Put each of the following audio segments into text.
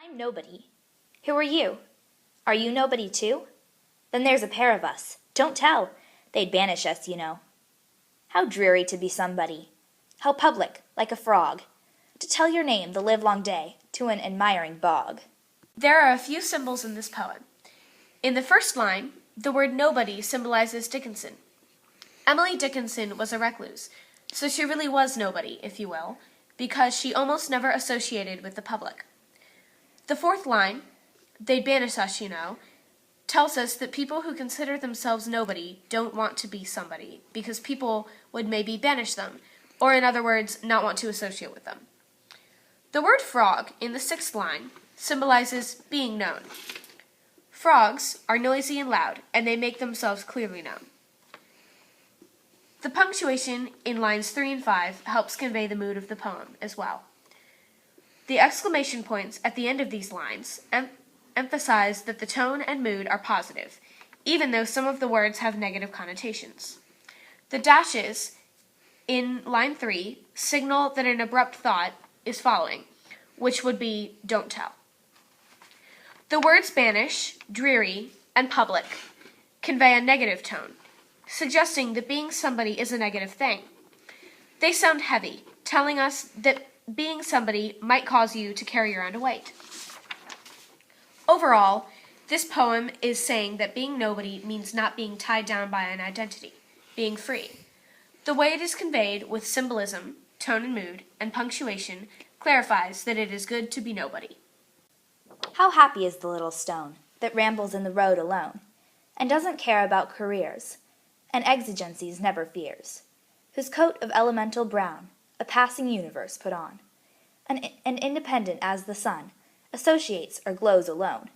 I'm nobody. Who are you? Are you nobody too? Then there's a pair of us. Don't tell. They'd banish us, you know. How dreary to be somebody. How public, like a frog. To tell your name the livelong day to an admiring bog. There are a few symbols in this poem. In the first line, the word nobody symbolizes Dickinson. Emily Dickinson was a recluse, so she really was nobody, if you will, because she almost never associated with the public. The fourth line, they'd banish us, you know, tells us that people who consider themselves nobody don't want to be somebody, because people would maybe banish them, or in other words, not want to associate with them. The word frog in the sixth line symbolizes being known. Frogs are noisy and loud, and they make themselves clearly known. The punctuation in lines 3 and 5 helps convey the mood of the poem as well. The exclamation points at the end of these lines emphasize that the tone and mood are positive, even though some of the words have negative connotations. The dashes in line 3 signal that an abrupt thought is following, which would be don't tell. The words banish, dreary, and public convey a negative tone, suggesting that being somebody is a negative thing. They sound heavy, telling us that being somebody might cause you to carry around a weight. Overall, this poem is saying that being nobody means not being tied down by an identity, being free. The way it is conveyed with symbolism, tone and mood, and punctuation clarifies that it is good to be nobody. How happy is the little stone that rambles in the road alone, and doesn't care about careers, and exigencies never fears, whose coat of elemental brown a passing universe put on, and independent as the sun, associates or glows alone,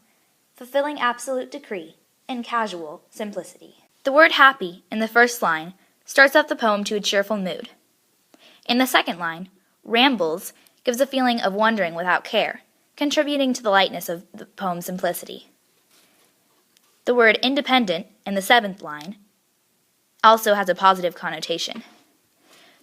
fulfilling absolute decree in casual simplicity. The word happy in the first line starts off the poem to a cheerful mood. In the second line, rambles gives a feeling of wandering without care, contributing to the lightness of the poem's simplicity. The word independent in the seventh line also has a positive connotation.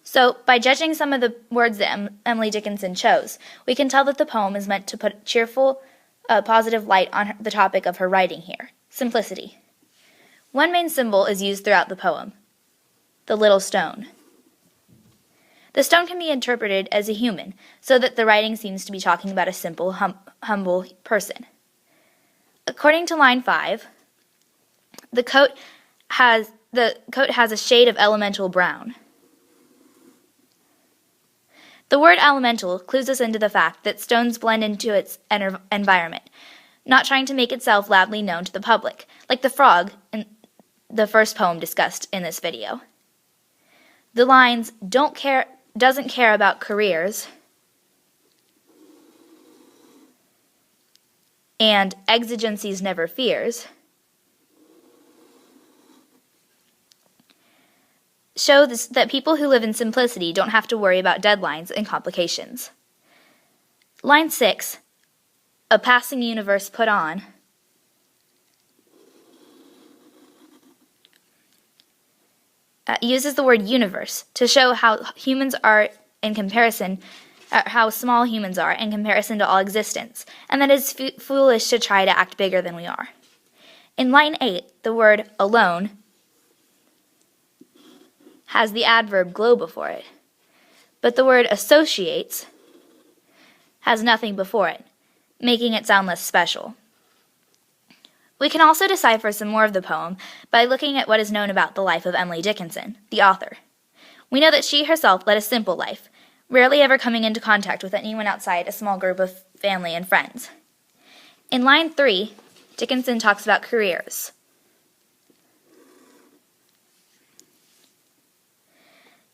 So, by judging some of the words that Emily Dickinson chose, we can tell that the poem is meant to put cheerful, positive light on the topic of her writing here, simplicity. One main symbol is used throughout the poem, the little stone. The stone can be interpreted as a human, so that the writing seems to be talking about a simple, humble person. According to line 5, the coat has a shade of elemental brown. The word elemental clues us into the fact that stones blend into its environment, not trying to make itself loudly known to the public, like the frog in the first poem discussed in this video. The lines doesn't care about careers and exigencies never fears show that people who live in simplicity don't have to worry about deadlines and complications. Line 6, a passing universe put on, uses the word universe to show how humans are in comparison, how small humans are in comparison to all existence, and that it's foolish to try to act bigger than we are. In line 8, the word alone has the adverb glow before it, but the word associates has nothing before it, making it sound less special. We can also decipher some more of the poem by looking at what is known about the life of Emily Dickinson, the author. We know that she herself led a simple life, rarely ever coming into contact with anyone outside a small group of family and friends. In line 3, Dickinson talks about careers.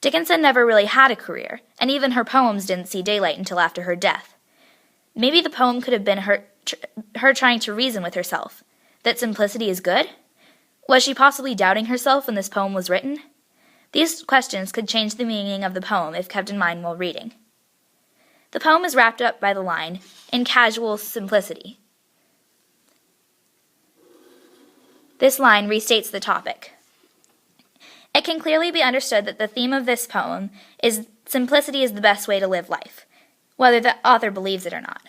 Dickinson never really had a career, and even her poems didn't see daylight until after her death. Maybe the poem could have been her trying to reason with herself, that simplicity is good? Was she possibly doubting herself when this poem was written? These questions could change the meaning of the poem if kept in mind while reading. The poem is wrapped up by the line, in casual simplicity. This line restates the topic. It can clearly be understood that the theme of this poem is simplicity is the best way to live life, whether the author believes it or not.